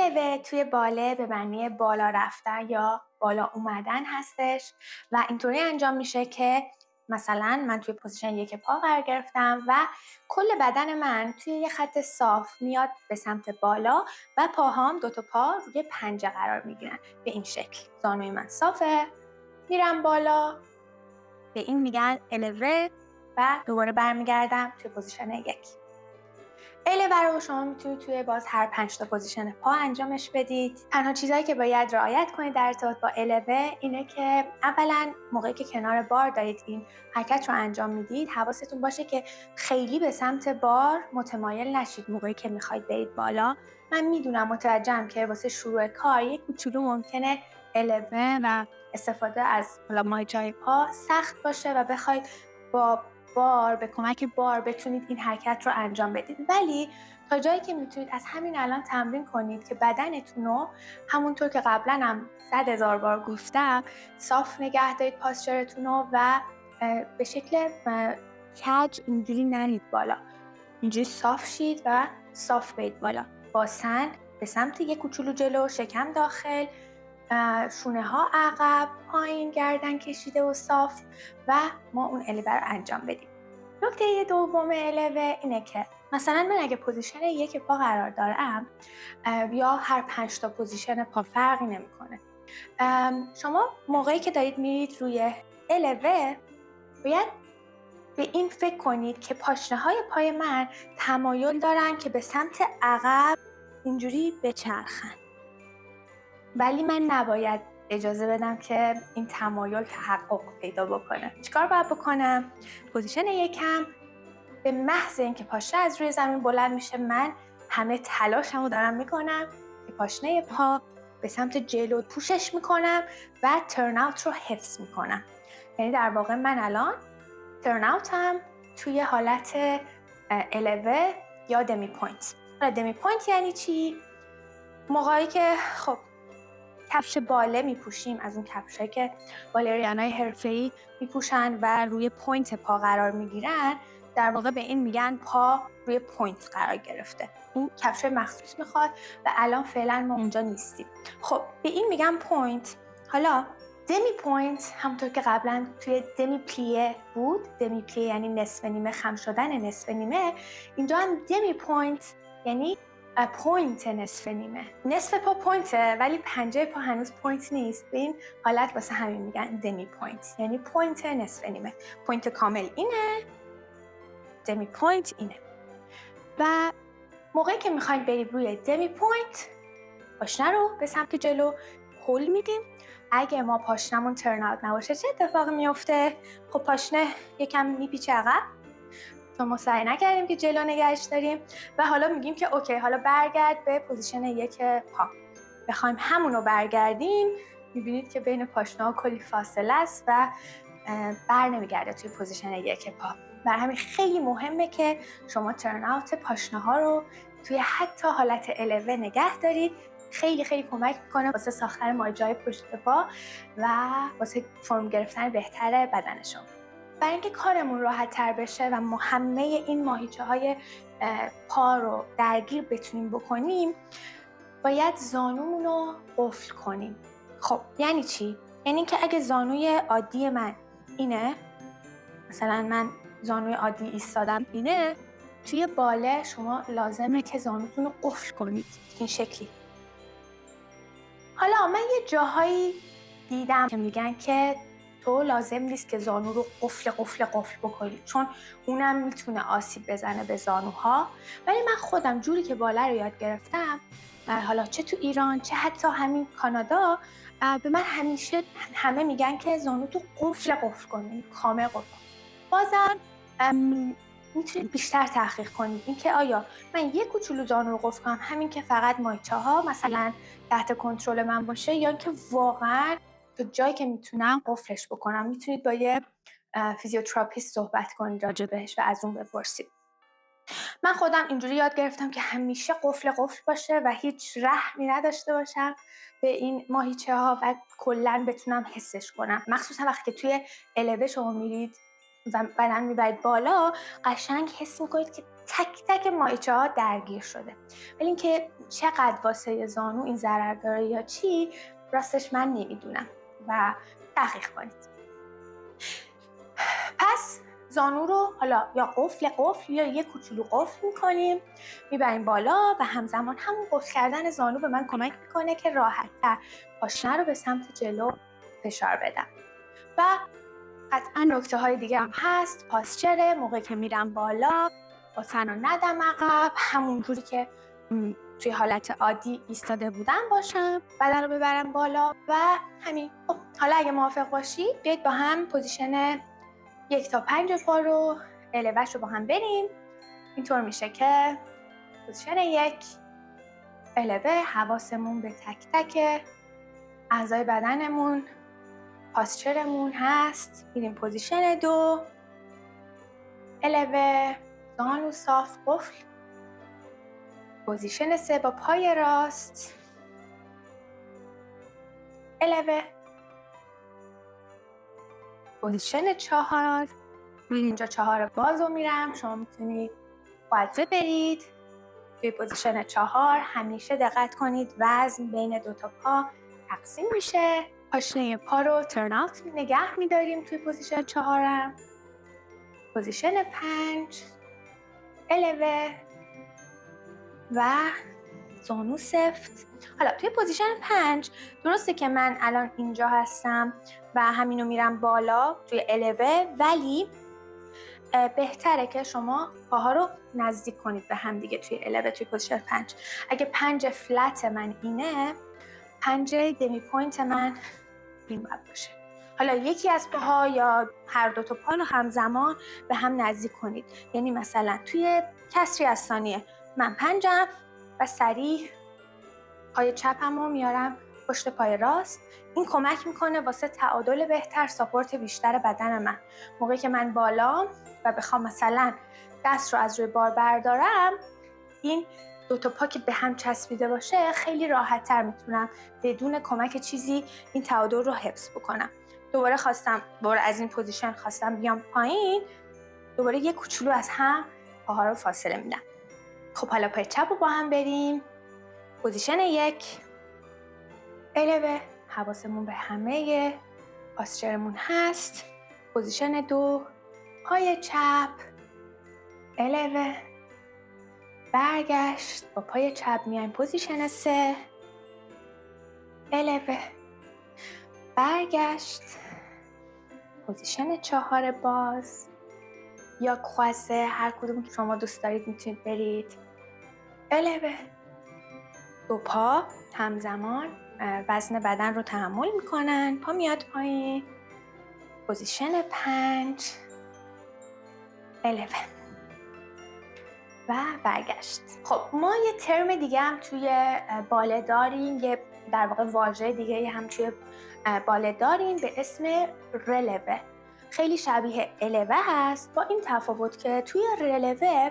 الوه توی باله به معنی بالا رفتن یا بالا اومدن هستش و اینطوری انجام میشه که مثلا من توی پوزیشن یک پا قرار گرفتم و کل بدن من توی یه خط صاف میاد به سمت بالا و پاهام دوتا پا روی پنجه قرار میگیرن به این شکل. زانوی من صافه، میرم بالا، به این میگن الوه و دوباره برمیگردم توی پوزیشن یک. الوه رو شما میتونید توی باز هر 5 تا پوزیشن پا انجامش بدید. تنها چیزایی که باید رعایت کنید در ارتباط با الوه اینه که اولا موقعی که کنار بار دارید این حرکت رو انجام میدید حواستون باشه که خیلی به سمت بار متمایل نشید. موقعی که میخواید برید بالا، من میدونم متوجهم که واسه شروع کار یک کوچولو ممکنه الوه و استفاده از ماهیچه‌های پا سخت باشه و بخواید با بار به کمک بار بتونید این حرکت رو انجام بدید، ولی تا جایی که میتونید از همین الان تمرین کنید که بدنتون رو همونطور که قبلا هم 100,000 بار گفتم صاف نگه دارید پاسچرتون رو و به شکل کج اینجوری نرید بالا، اینجوری صاف شید و صاف برید بالا با سن به سمت یک کوچولو جلو، شکم داخل، شونه ها عقب، پایین، گردن کشیده و صاف و ما اون الوه رو انجام بدیم. نکته دوم الوه اینه که مثلا من اگه پوزیشن یک پا قرار دارم یا هر 5 تا پوزیشن پا فرقی نمیکنه، شما موقعی که دارید میرید روی الوه باید به این فکر کنید که پاشنه‌های پای من تمایل دارن که به سمت عقب اینجوری بچرخن، ولی من نباید اجازه بدم که این تمایل تحقق پیدا بکنه. چیکار باید بکنم؟ پوزیشن یکم به محض اینکه پاشنه از روی زمین بلند میشه من همه تلاشمو دارم میکنم که پاشنه پا به سمت جلو پوشش میکنم و ترن اوت رو حفظ میکنم. یعنی در واقع من الان ترن اوتم توی حالت الوه یا دمی پوینت. دمی پوینت یعنی چی؟ موقعی که خب کفش باله میپوشیم، از اون کفشایی که بالرینای حرفه‌ای میپوشن و روی پوینت پا قرار میگیرن، در واقع به این میگن پا روی پوینت قرار گرفته. اون کفش مخصوص میخواد و الان فعلا ما اونجا نیستیم. خب به این میگن پوینت. حالا دمی پوینت همونطور که قبلا توی دمی پلیه بود، دمی پلیه یعنی نصف نیمه، خم شدن نصف نیمه، اینجا هم دمی پوینت یعنی پوینت نصف نیمه. نصف پا پوینته ولی پنجه پا هنوز پوینت نیست، به این حالت واسه همین میگن دمی پوینت، یعنی پوینت نصف نیمه. پوینت کامل اینه، دمی پوینت اینه. و موقعی که میخوایم بریم روی دمی پوینت پاشنه رو به سمت جلو هول میدیم. اگه ما پاشنمون ترن اوت نباشه چه اتفاقی میفته؟ خب پاشنه یکم میپیچه عقب، چون ما سعی نکردیم که جلو نگهش داریم و حالا میگیم که اوکی حالا برگرد به پوزیشن یک پا. بخوایم همونو برگردیم میبینید که بین پاشنه ها کلی فاصله است و بر نمیگرده توی پوزیشن یک پا. برای همین خیلی مهمه که شما ترن اوت پاشنه ها رو توی حتی حالت الوه نگه دارید. خیلی خیلی کمک میکنه واسه ساختن ماهیچه‌های پشت پا و واسه فرم گرفتن بهتر بدنشون. برای اینکه کارمون راحت تر بشه و ما همه این ماهیچه‌های پا رو درگیر بتونیم بکنیم، باید زانومون رو قفل کنیم. خب یعنی چی؟ یعنی که اگه زانوی عادی من اینه، مثلا من زانوی عادی ایستادم اینه، توی باله شما لازمه که زانوتون رو قفل کنید این شکلی. حالا من یه جاهایی دیدم که میگن که تو لازم نیست که زانو رو قفل بکنی چون اونم میتونه آسیب بزنه به زانوها، ولی من خودم جوری که باله رو یاد گرفتم، حالا چه تو ایران چه حتی همین کانادا، به من همیشه همه میگن که زانو تو قفل کنی، کامل قفل. بازم میتونید بیشتر تحقیق کنید اینکه آیا من یک کوچولو زانو رو قفل کنم همین که فقط ماهیچه ها مثلا تحت کنترل من باشه، یا اینکه واقعا تو جایی که میتونم قفلش بکنم. میتونید با یه فیزیوتراپیست صحبت کنید راجع بهش و از اون بپرسید. من خودم اینجوری یاد گرفتم که همیشه قفل باشه و هیچ رحمی نداشته باشم به این ماهیچه ها و کلاً بتونم حسش کنم، مخصوصا وقتی که توی الوه شما میرید و بدن میبرید بالا، قشنگ حس میکنید که تک تک مایچه ها درگیر شده. ولی اینکه چقدر واسه زانو این ضرر داره یا چی، راستش من نمیدونم و تحقیق کنید. پس زانو رو حالا یا قفل یا یه کوچولو قفل میکنیم، میبریم بالا و همزمان همون قفل کردن زانو به من کمک میکنه که راحت‌تر پاشنه رو به سمت جلو فشار بدم. و قطعا نکته های دیگه هم هست. پاسچره موقعی که میرم بالا، باسن رو ندم عقب، همون جوری که توی حالت عادی ایستاده بودم باشم، بدن رو ببرم بالا و همین. خب حالا اگه موافق باشید بیایید با هم پوزیشن 1 تا 5 پا رو الوش رو با هم بریم. اینطور میشه که پوزیشن 1 الوه، حواسمون به تک تک اعضای بدنمون، پاسچرمون هست. میریم پوزیشن 2 الوه، زانو صاف قفل. پوزیشن 3 با پای راست الوه. پوزیشن 4 اینجا 4 باز رو میرم، شما میتونید قاعده برید. توی پوزیشن 4 همیشه دقت کنید وزن بین 2 تا پا تقسیم میشه. پاشنه پا رو ترن آوت نگه میداریم توی پوزیشن 4. پوزیشن 5 الوه و زانو سفت. حالا توی پوزیشن 5 درسته که من الان اینجا هستم و همینو میرم بالا توی الوه، ولی بهتره که شما پاها رو نزدیک کنید به هم دیگه توی الوه. توی پوزیشن 5 اگه 5 فلت من اینه، 5 دمی پوینت من این باید باشه. حالا یکی از پاها یا هر 2 تا پا رو همزمان به هم نزدیک کنید. یعنی مثلا توی کسری از ثانیه من 5م و سریع پای چپم رو میارم پشت پای راست. این کمک میکنه واسه تعادل بهتر، ساپورت بیشتر بدن من. موقعی که من بالا و بخوام مثلا دست رو از روی بار بردارم، این 2 تا پا که به هم چسبیده باشه خیلی راحت تر میتونم بدون کمک چیزی این تعادل رو حفظ بکنم. دوباره از این پوزیشن خواستم بیام پایین، دوباره یه کوچولو از هم پاها رو فاصله میدم. خب حالا پای چپ رو با هم بریم. پوزیشن 1 الوه، حواسمون به همه پاسچرمون هست. پوزیشن 2 پای چپ الوه، برگشت با پای چپ میایم پوزیشن 3 الوه، برگشت پوزیشن 4 باز یا کوازه، هر کدوم که شما دوست دارید میتونید برید. الوه، 2 پا همزمان وزن بدن رو تحمل میکنن، پا میاد پایین. پوزیشن 5 الوه و برگشت. خب ما یه ترم دیگه هم توی باله داریم، یه در واقع واژه دیگه هم توی باله داریم به اسم رلوه. خیلی شبیه الوه هست، با این تفاوت که توی رلوه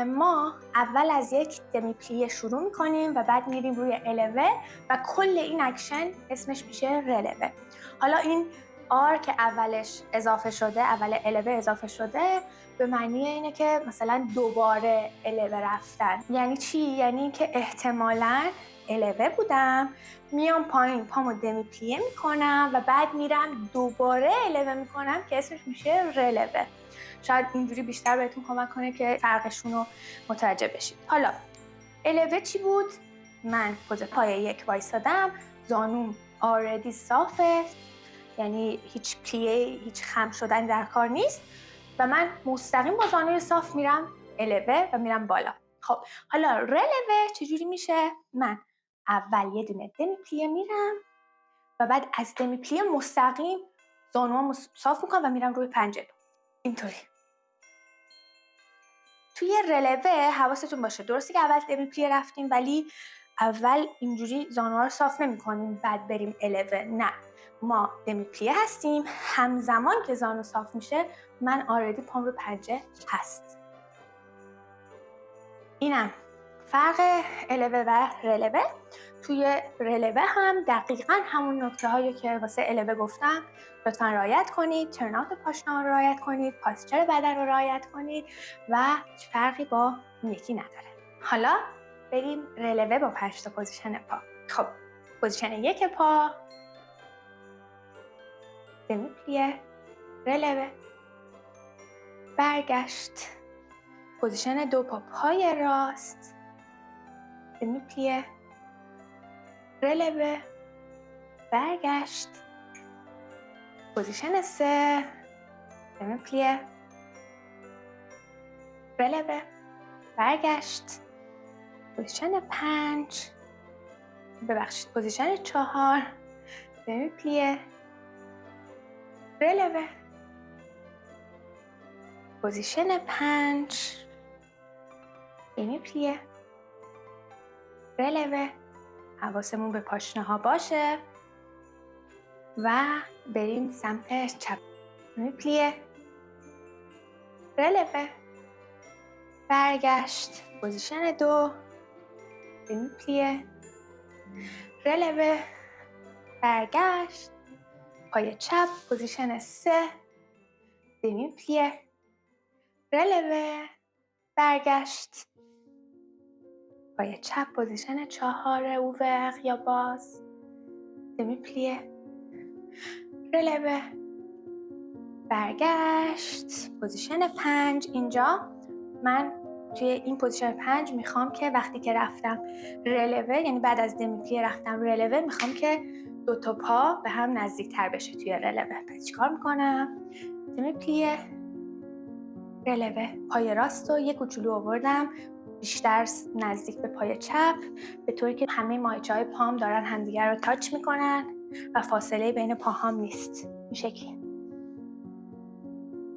ما اول از یک دمی پلیه شروع میکنیم و بعد میریم روی الوه و کل این اکشن اسمش میشه رلوه. حالا این آر که اولش اضافه شده، اول الوه اضافه شده، به معنی اینه که مثلا دوباره الوه رفتن. یعنی چی؟ یعنی که احتمالاً الوه بودم، میام پایین پامو دمی پلیه میکنم و بعد میرم دوباره الوه میکنم که اسمش میشه رلوه. شاید اینجوری بیشتر بهتون کمک کنه که فرقشون رو متوجه بشید. حالا الوه چی بود؟ من پوز پای 1 وایسادم، زانوم آردی صافه، یعنی هیچ پلیه، هیچ خم شدن در کار نیست و من مستقیم با زانوی صاف میرم الوه و میرم بالا. خب حالا رلوه چجوری میشه؟ من اول یه دونه دمی پلیه میرم و بعد از دمی پلیه مستقیم زانوام صاف میکنم و میرم روی پنجه. اینطوری. توی رلوه حواستون باشه، درسته که اول دمی پلیه رفتیم ولی اول اینجوری زانوها رو صاف نمی کنیم بعد بریم الوه. نه، ما دمی پلیه هستیم، همزمان که زانو صاف میشه من آردی پام رو پنجه هست. اینم فرق الوه و رلوه، توی رلوه هم دقیقاً همون نکته هایی که واسه الوه گفتم لطفاً رعایت کنید، ترنات پاشنه رو رعایت کنید، پاسچر بدن رو رعایت کنید و هیچ فرقی با اون یکی نداره. حالا بریم رلوه با 5 تا پوزیشن پا. خب پوزیشن 1 پا دمی پلیه، رلوه، برگشت. پوزیشن 2 پا پای راست، دمی پلیه، رلوه، برگشت. پوزیشن 3 دمی پلیه، رلوه، برگشت. پوزیشن 5 پوزیشن 4 دمی پلیه، رلوه. پوزیشن 5 دمی پلیه، رلوه. حواسمون به پاشنه ها باشه و بریم سمت چپ. دمی پلیه، رلوه، برگشت. پوزیشن 2 دمی پلیه، رلوه، برگشت. پای چپ پوزیشن 3 دمی پلیه، رلوه، برگشت. پای چپ پوزیشن 4 اوورق یا باز، دمی پلیه، رلوه، برگشت. پوزیشن 5 اینجا من توی این پوزیشن 5 میخوام که وقتی که رفتم رلوه، یعنی بعد از دمی پلیه رفتم رلوه، میخوام که 2 تا پا به هم نزدیکتر بشه توی رلوه. پس چیکار میکنم؟ دمی پلیه، رلوه، پای راست رو 1 کوچولو آوردم بیشتر نزدیک به پای چپ، به طوری که همه ماهیچه‌های پام دارن همدیگر رو تاچ میکنن و فاصله بین پاهام نیست. این شکلی.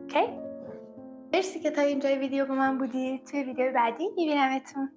اوکی؟ مرسی که تا اینجای ویدیو با من بودید. توی ویدیو بعدی میبینمتون.